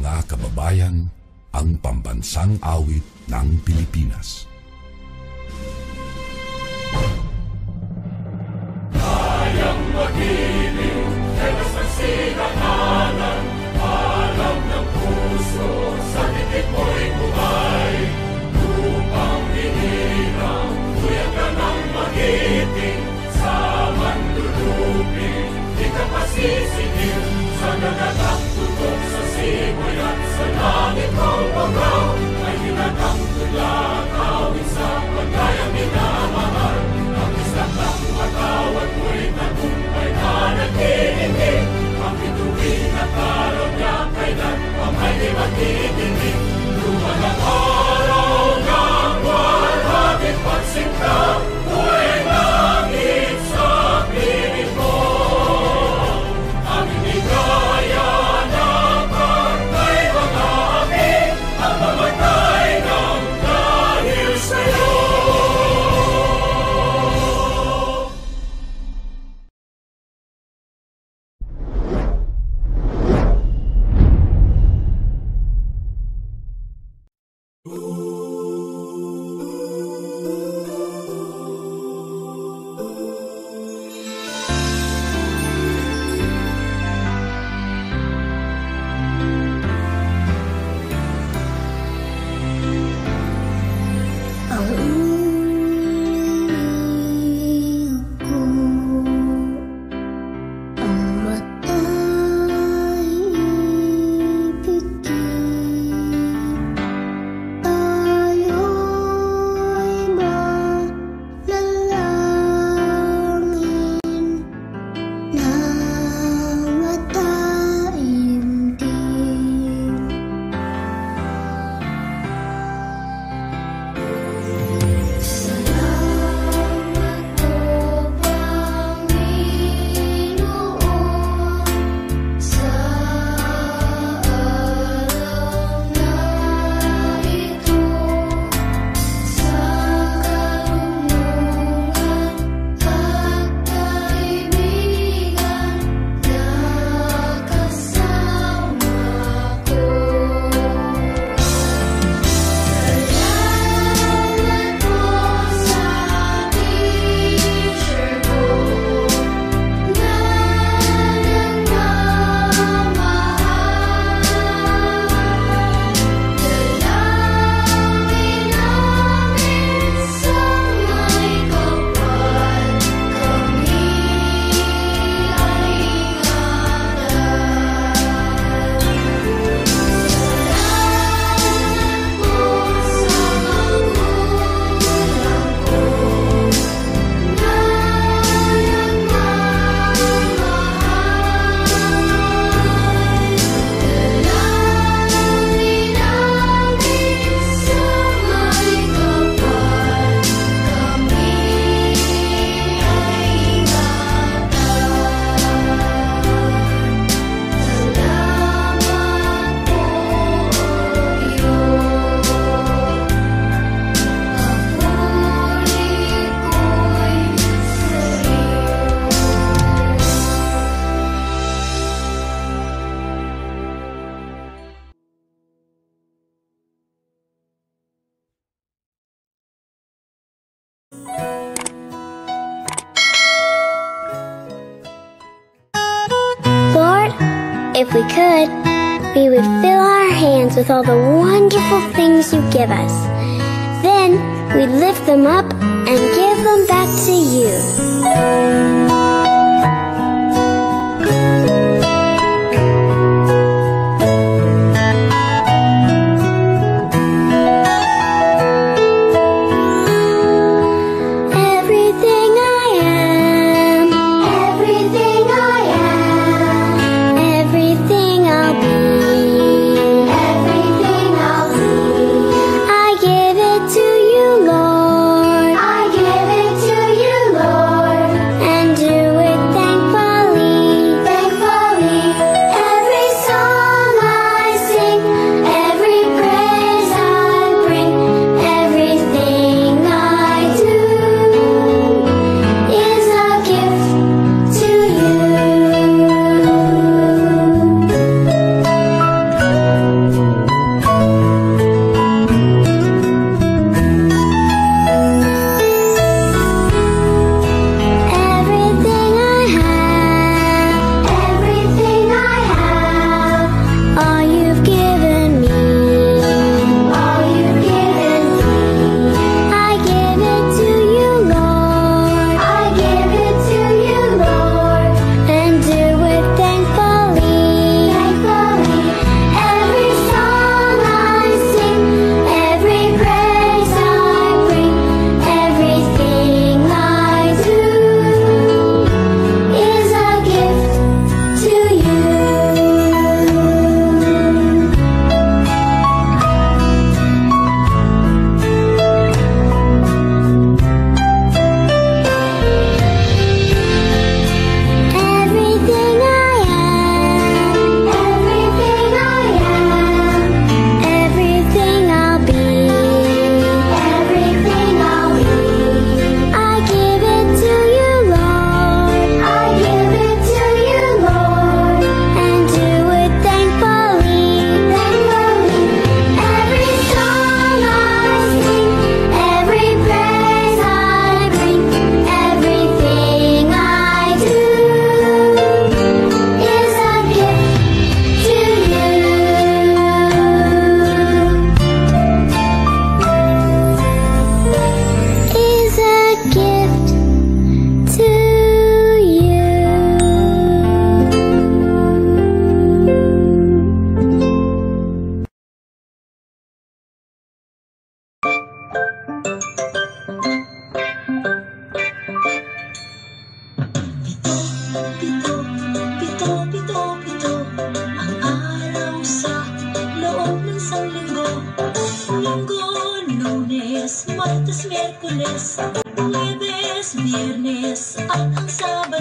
mga kababayan, ang pambansang awit ng Pilipinas. Kayang mag-ibig, telas ng sinakanan, alam ng puso, sa titik mo'y buhay. Lupang hinirang, tuyang ka ng magiting, sa manlulupin, di ka pasisingil, sa nagatang tutok sa simoy at sa langit mong bangaw, ay hinatang tula, kawin sa pagkayang minamahal. Ang isang ng matawad mo'y tagumpay na nagtitindig, ang bituin at araw niya kailan ang may di magtitindig. Luman ang araw ng walhagit pagsinta, tuwing langit sa piling mo. Ang inigaya ng pagkay mga api, ang mamatay ng dahil sa'yo. Lord, if we could, we would fill our hands with all the wonderful things you give us. Then we'd lift them up and give them back to you. And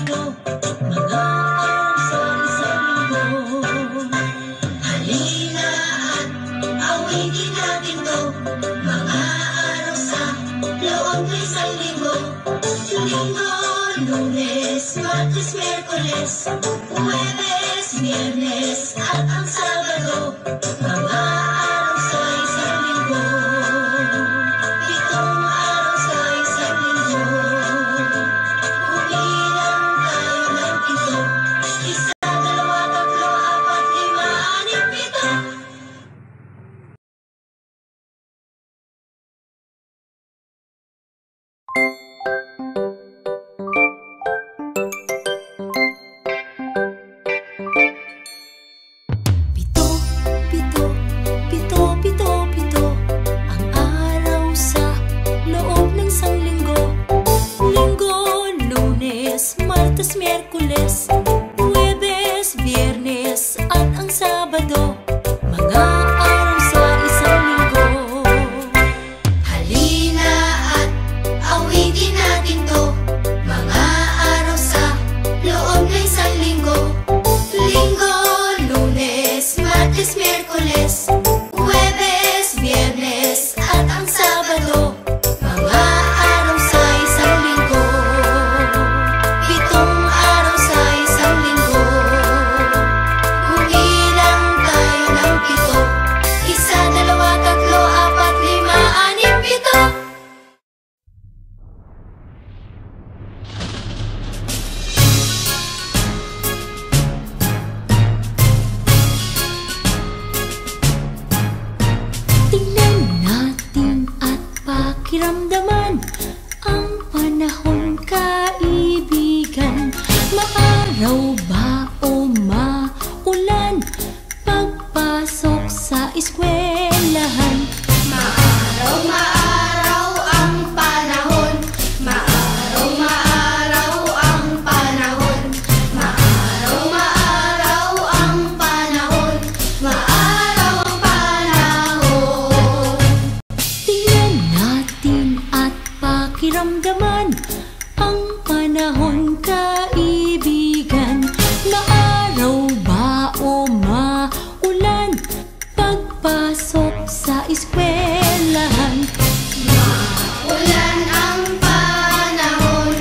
Sabado, mga araw sa isang linggo. Halina at awitin natin to, mga araw sa loob ng isang linggo. Linggo, Lunes, Martes, Miyerkules, Huwebes, Biyernes at ang Sabado, mga araw sa isang linggo. Pitong araw sa isang linggo. Umilang tayo ng pito. Isa, dalawa, tatlo, apat, lima, anim, pito. Pito, pito, pito, pito, pito, ang araw sa loob ng isang linggo. Linggo, Lunes, Martes, Miyerkules, Huwebes, Biyernes at ang Sabado, mga araw sa isang linggo. Halina at awitin natin to, mga araw sa loob ng isang linggo. Linggo, Lunes, Martes, Miyerkules, Huwebes, Biyernes at ang Sabado, mga araw sa isang linggo. Pitong araw sa isang linggo. Umilang tayo ng pito. Isa, dalawa, tatlo, apat, lima, anim, pito. Tingnan natin at pakiramdaman ang panahon, kaibigan. Maaraw ba o maulan pagpasok sa eskwelahan? Maaraw, maaraw ang panahon. Maaraw, maaraw ang panahon. Maaraw, maaraw ang panahon. Maaraw ang panahon. Tingnan natin at pakiramdaman ang panahon, kaibigan. Maaraw ba o maulan pagpasok sa eskwelahan? Maulan ang panahon.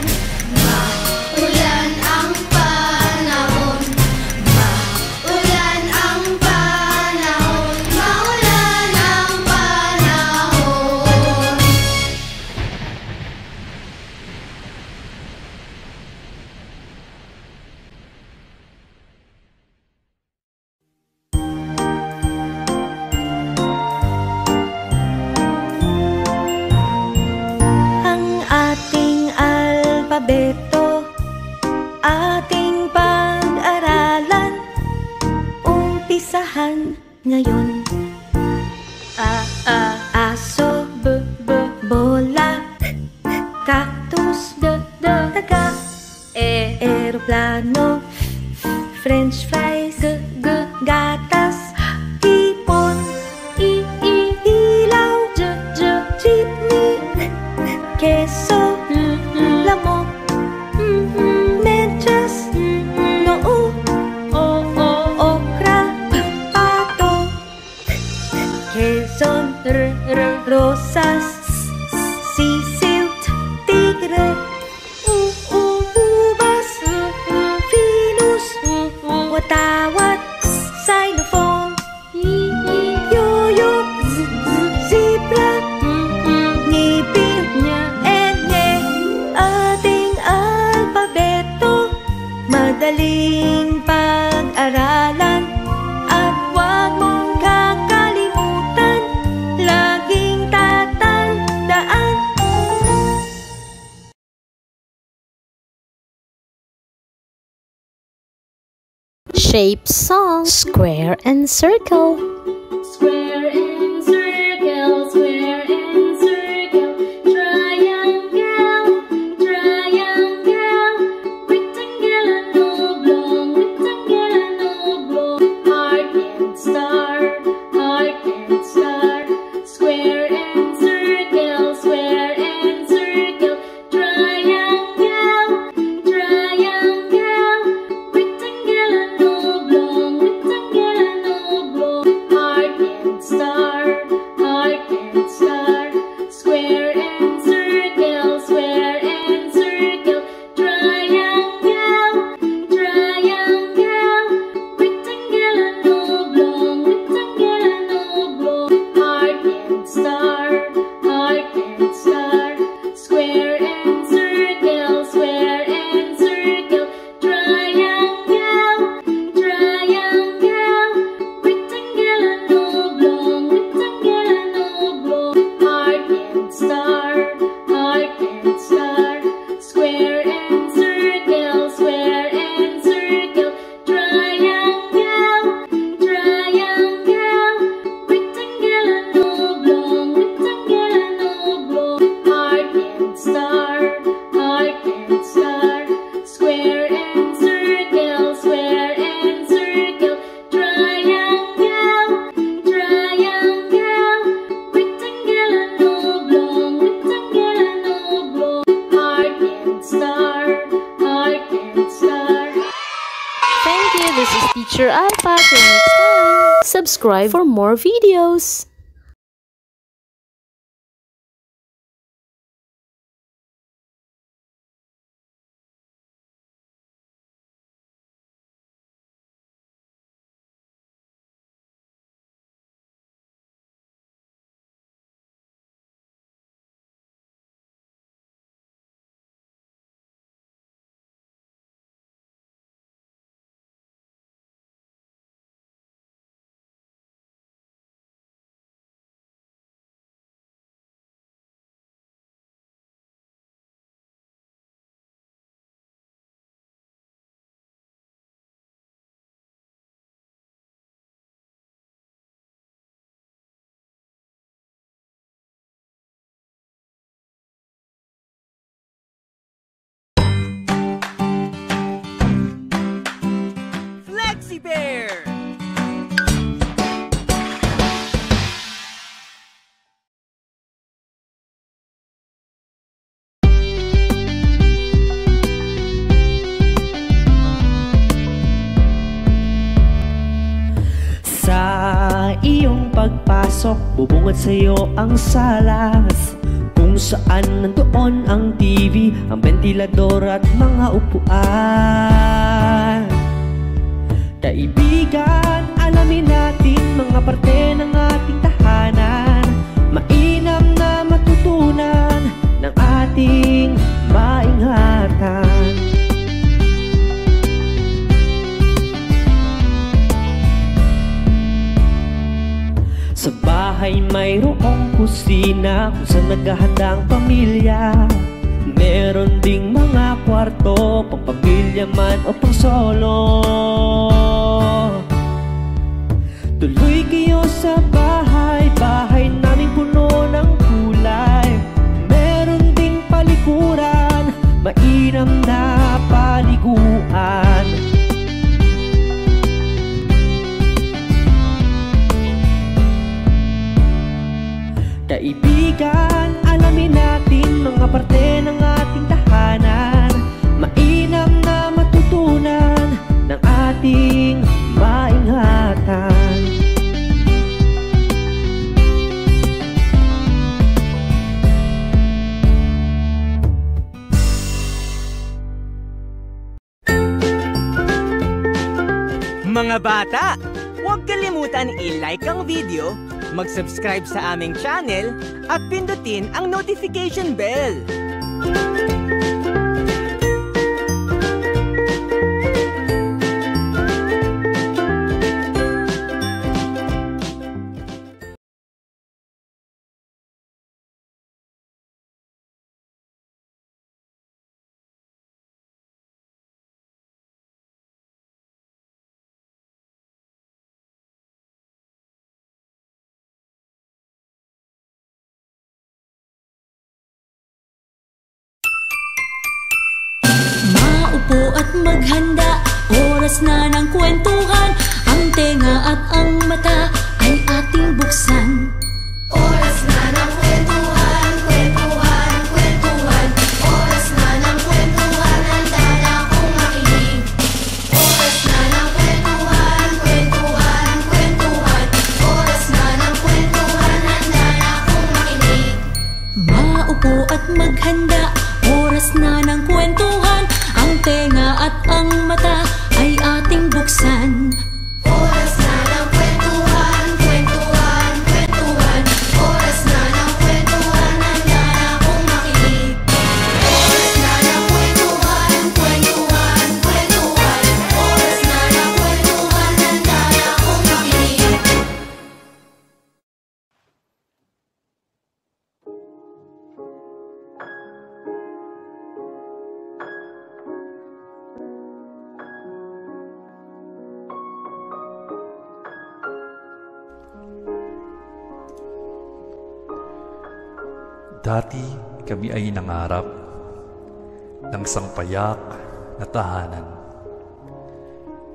Maulan ang panahon. Maulan ang panahon. Maulan ang panahon. Ang ating alpabeto, ating pag-aralan, umpisahan ngayon. Aso, bola, cactus, daga, eroplano, french fries, gatas, hipon, ilaw, jeepney, keso, lamok, medyas, noo, okra, pato, Quezon, rosas, sisiw, tigre, ubas, Venus, watawat, xylophone, yoyo, zebra, ngipin, enye. Ating alpabeto, madaling pag-aralan, at huwag mong kakalimutan, laging tatandaan. Shape song. Square and circle. Square and circle, square and circle, triangle, triangle, rectangle and oblong, rectangle and oblong, heart and star, heart and star, square and circle, square and circle, triangle, triangle. bright star. Thank you. This is Teacher Alpha. Till next time. Subscribe for more videos. Bear! Sa iyong pagpasok, bubungad sa'yo ang salas, kung saan nandoon ang TV, ang ventilador at mga upuan. Kaibigan, alamin natin mga parte ng ating tahanan, mainam na matutunan ng ating maingatan. Sa bahay mayroong kusina kung saan naghahanda ang pamilya. Meron ding mga kwarto, pang pamilya man o pang solo. Tuloy kayo sa bahay, bahay naming puno ng kulay. Meron ding palikuran, mainam na paliguan. Kaibigan, alamin natin mga parte ng ating tahanan, mainam na matutunan ng ating maingatan. Mga bata, huwag kalimutan i-like ang video, mag-subscribe sa aming channel, at pindutin ang notification bell. Maupo at maghanda, oras na ng kwentuhan. Ang tenga at ang mata ay ating buksan. Oras na ng kwentuhan, kwentuhan, kwentuhan. Oras na ng kwentuhan, handa na akong makinig. Oras na ng kwentuhan, kwentuhan, kwentuhan. Oras na ng kwentuhan, handa na akong makinig. Maupo at maghanda, oras na ng kwentuhan. Ang tenga at ang mata ay ating buksan. Oras na ng kwentuhan, kwentuhan, kwentuhan. Oras na ng kwentuhan, handa na akong makinig. Oras na ng kwentuhan, kwentuhan, kwentuhan. Oras na ng kwentuhan, handa na akong makinig. Dati kami ay nangarap ng isang payak na tahanan,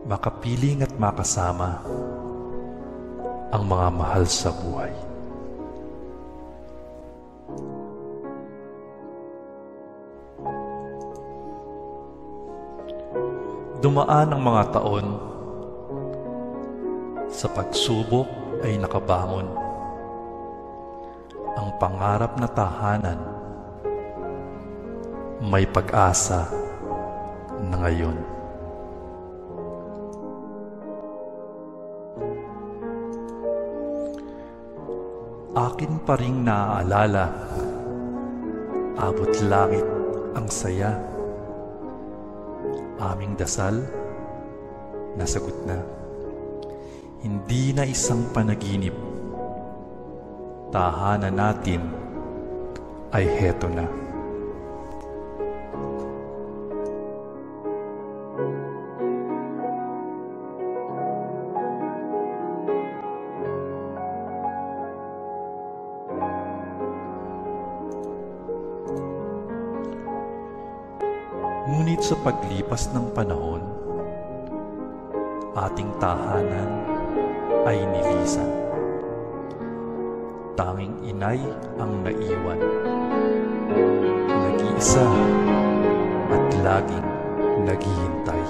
makapiling at makasama ang mga mahal sa buhay. Dumaan ang mga taon, sa pagsubok ay nakabangon ang pangarap na tahanan. May pag-asa na ngayon. Akin pa ring naaalala, abot langit ang saya. Aming dasal, nasagot na. Hindi na isang panaginip. Tahanan natin ay heto na. Ngunit sa paglipas ng panahon, ating tahanan ay nilisan. Tanging inay ang naiwan, nag-iisa at laging naghihintay.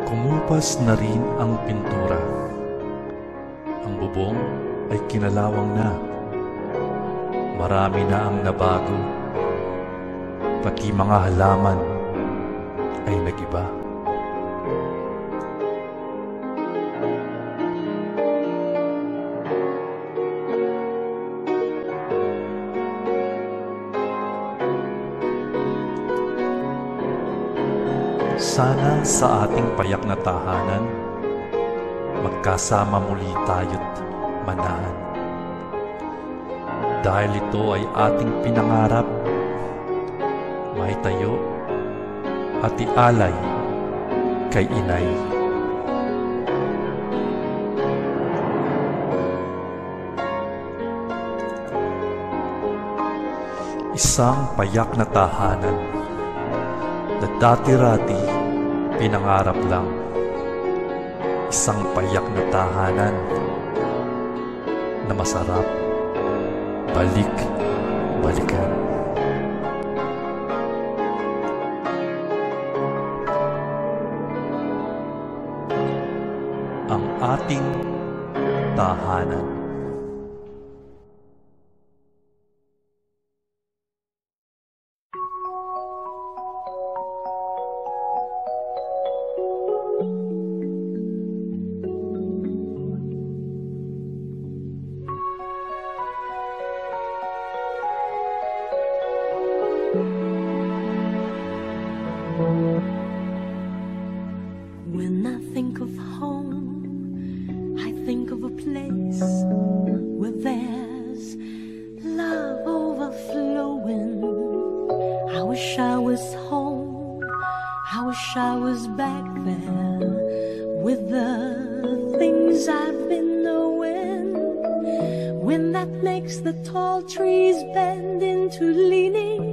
Kumupas na rin ang pintura. Ang bubong ay kinalawang na. Marami na ang nabago. Pati mga halaman ay nag-iba. Sana sa ating payak na tahanan, magkasama muli tayo't manahan. Dahil ito ay ating pinangarap, may tayo at ialay kay inay. Isang payak na tahanan na dati-rati pinangarap lang. Isang payak na tahanan na masarap balik-balikan. Ang ating tahanan. When I think of home, I think of a place where there's love overflowing. I wish I was home, I wish I was back there with the things I've been knowing. When that makes the tall trees bend into leaning,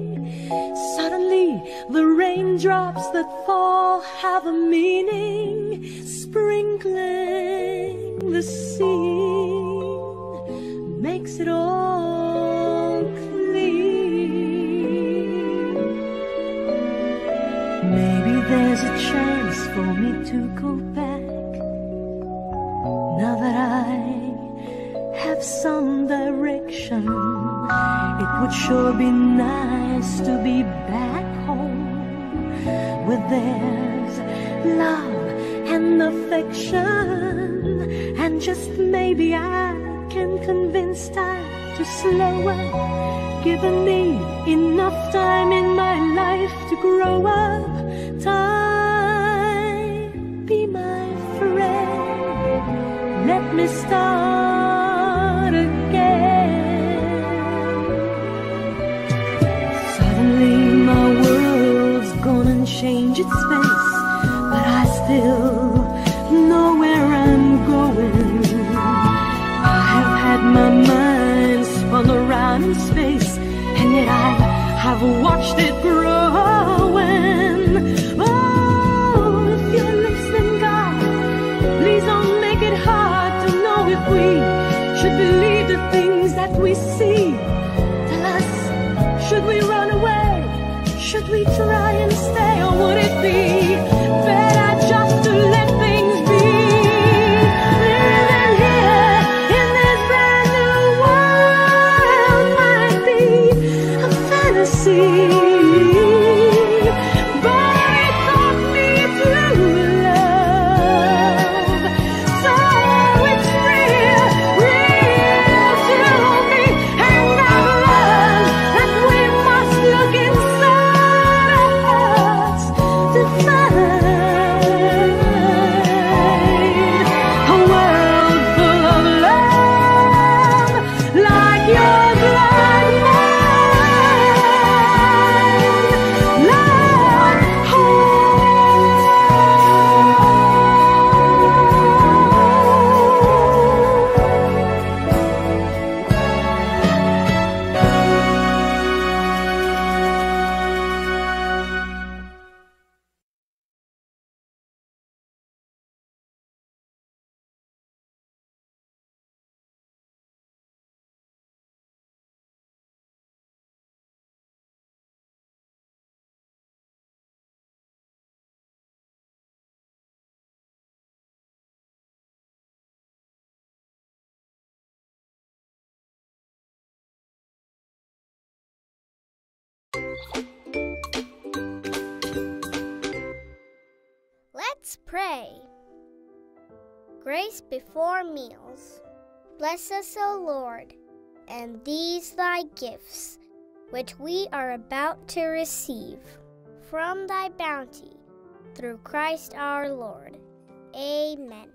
suddenly the raindrops that fall have a meaning, sprinkling the scene makes it all clean. Maybe there's a chance for me to go back, now that I have some direction. It would sure be nice to be back home, where there's love and affection, and just maybe I can convince time to slow up, giving me enough time in my life to grow up. Time, be my friend, let me start again. Suddenly my world's gone and changed its face, but I still know where I'm going. I have had my mind spun around in space, and yet I have watched it growing. Oh, if you're listening, God, please don't make it hard to know if we should believe the things that we see. we try and stay, or would it be better just to let things be? Living here in this brand new world might be a fantasy, but it taught me to love. So it's real, real to me, and I've learned that we must look inside our hearts to find a world full of love, like yours, like mine, like home. Let's pray. Grace before meals. Bless us, O Lord, and these thy gifts, which we are about to receive from thy bounty, through Christ our Lord. Amen.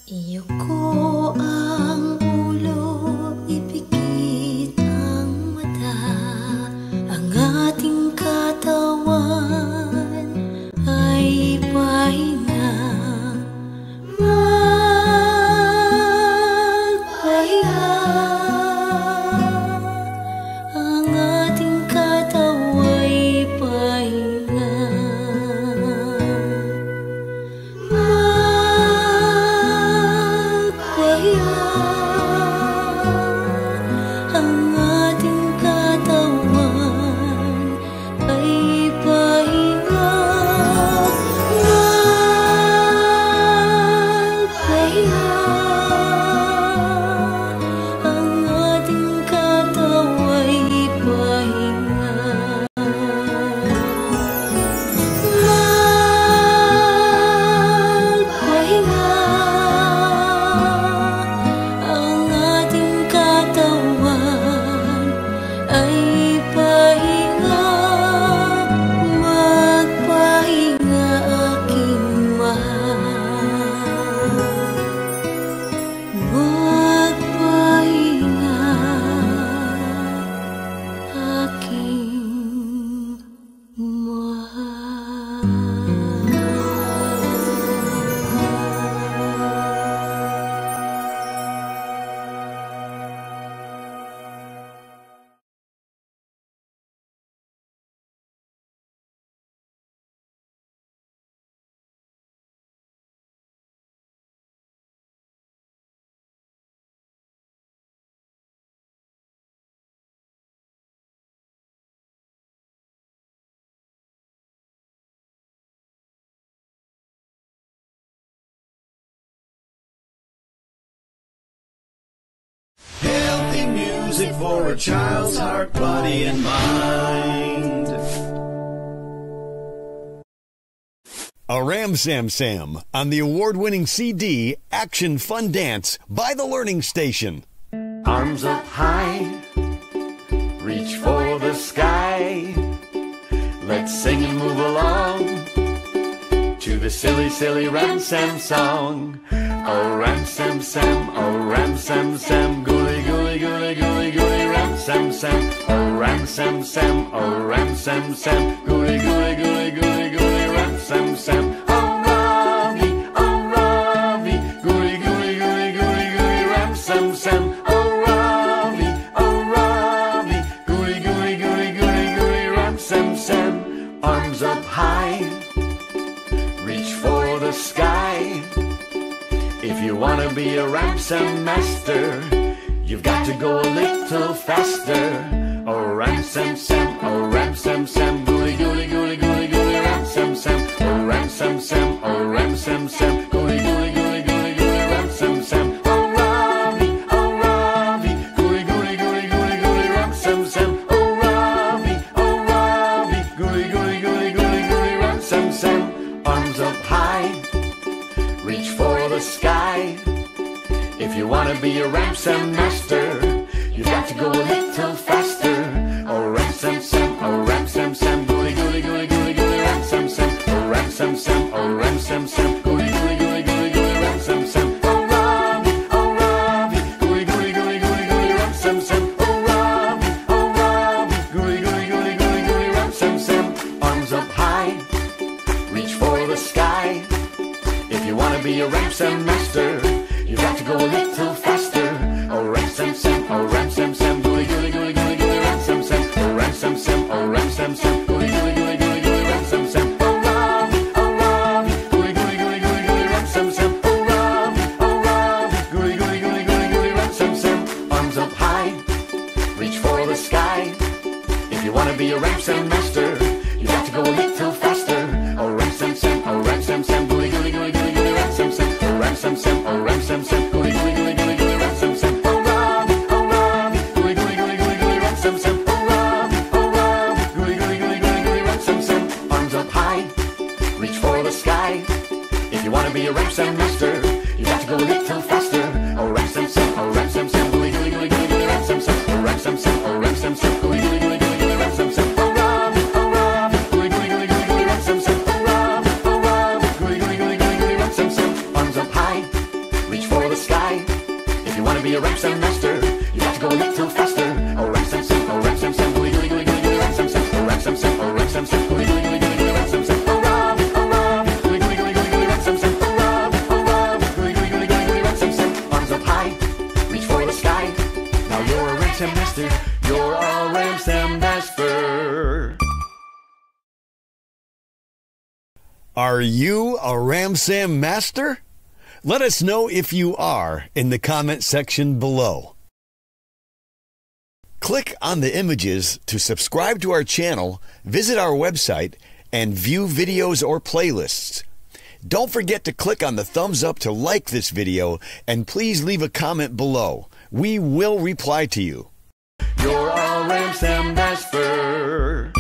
Iyuko ang ulo, ipikit ang mata, ang ating katawan ay pahinga. Magpahinga, ang ating katawan ay pahinga. Ang ating katawan ay pahinga. Magpahinga, ang ating katawan ay pahinga. Magpahinga, ang ating katawan ay pahinga. Magpahinga, aking mahal. Magpahinga, aking mahal. Healthy music for a child's heart, body, and mind. A Ram Sam Sam on the award-winning CD Action Fun Dance by The Learning Station. Arms up high, reach for the sky. Let's sing and move along to the silly, silly Ram Sam song. Oh, Ram Sam Sam, oh, Ram Sam Sam, gooly, gooly, gooly, gooly, gooly, Ram Sam Sam, oh, Ram Sam Sam, oh Ram Sam Sam, gooly gooly gooly gooly gooly Ram Sam Sam, oh Ravi, gooly gooly gooly gooly gooly Ram Sam Sam, oh Ravi, gooly gooly gooly gooly gooly Ram Sam Sam. Arms up high, reach for the sky. If you wanna be a Ram Sam master, you've got to go a little faster. Oh Ram Sam Sam, oh Ram Sam Sam, gooly gooly gooly gooly gooly Ram Sam Sam, oh Ram Sam Sam, oh Ram Sam Sam, gooly gooly gooly gooly gooly Ram Sam Sam, oh Ravi, gooly gooly gooly gooly gooly Ram Sam Sam, oh Ravi, gooly gooly gooly gooly gooly Ram Sam Sam. Arms up high, reach for the sky. If you wanna be a Ram Sam master, you've got to go a little faster. Oh Ram Sam Sam, oh Ram Sam Sam, gooly gooly gooly gooly gooly Ram Sam Sam, oh Ram Sam Sam, oh Ram Sam Sam, gooly gooly gooly gooly gooly Ram Sam Sam, oh Ravi, gooly gooly gooly gooly gooly Ram Sam Sam, oh Ravi, gooly gooly gooly gooly gooly Ram Sam Sam. Arms up high, reach for the sky. If you wanna be a Ram Sam master, you've got to go a little faster. Oh Ram Sam Sam, oh Ram Sam Sam, gooly gooly gooly gooly gooly Ram Sam Sam, oh Ram Sam Sam, oh Ram Sam Sam, gooly gooly gooly gooly gooly Ram Sam Sam, oh Ravi, gooly gooly gooly gooly gooly Ram Sam Sam, oh Ravi, gooly gooly gooly gooly gooly Ram Sam Sam. Arms up high, reach for the sky. If you wanna be a Ram Sam master, you've got to go a little faster. Oh Ram Sam Sam, oh Ram Sam Sam, gooly gooly gooly gooly gooly Ram Sam Sam, oh Ram Sam Sam, oh Ram Sam Sam, gooly gooly gooly gooly gooly Ram Sam Sam, oh Ravi, gooly gooly gooly gooly gooly Ram Sam Sam, oh Ravi, gooly gooly gooly gooly gooly Ram Sam Sam. Arms up high, reach for the sky. If you wanna be a Ram Sam master, you got to go a little faster. Oh Ram Sam Sam, oh Ram Sam Sam, gooly gooly gooly gooly gooly Ram Sam Sam, oh Ram Sam Sam, oh Ram Sam Sam, gooly gooly gooly gooly gooly Ram Sam Sam, oh Ravi, gooly gooly gooly gooly gooly Ram Sam Sam, oh Ravi, gooly gooly gooly gooly gooly Ram Sam Sam. Arms up high, reach for the sky. If you wanna be a Ram Sam master, you got to go a little faster. Oh Ram Sam Sam, oh Ram Sam Sam, gooly gooly gooly gooly gooly Ram Sam Sam, oh Ram Sam Sam, oh Ram Sam Sam, gooly gooly gooly gooly gooly Ram Sam Sam, oh Ravi, gooly gooly gooly gooly gooly Ram Sam Sam, oh Ravi, gooly gooly gooly gooly gooly Ram Sam Sam. Arms up high, reach for the sky. Now you're a Ram Sam master, you're a Ram Sam master. Are you a Ram Sam master? Let us know if you are in the comment section below. Click on the images to subscribe to our channel, visit our website, and view videos or playlists. Don't forget to click on the thumbs up to like this video, and please leave a comment below. We will reply to you. You're a Ram Sam master.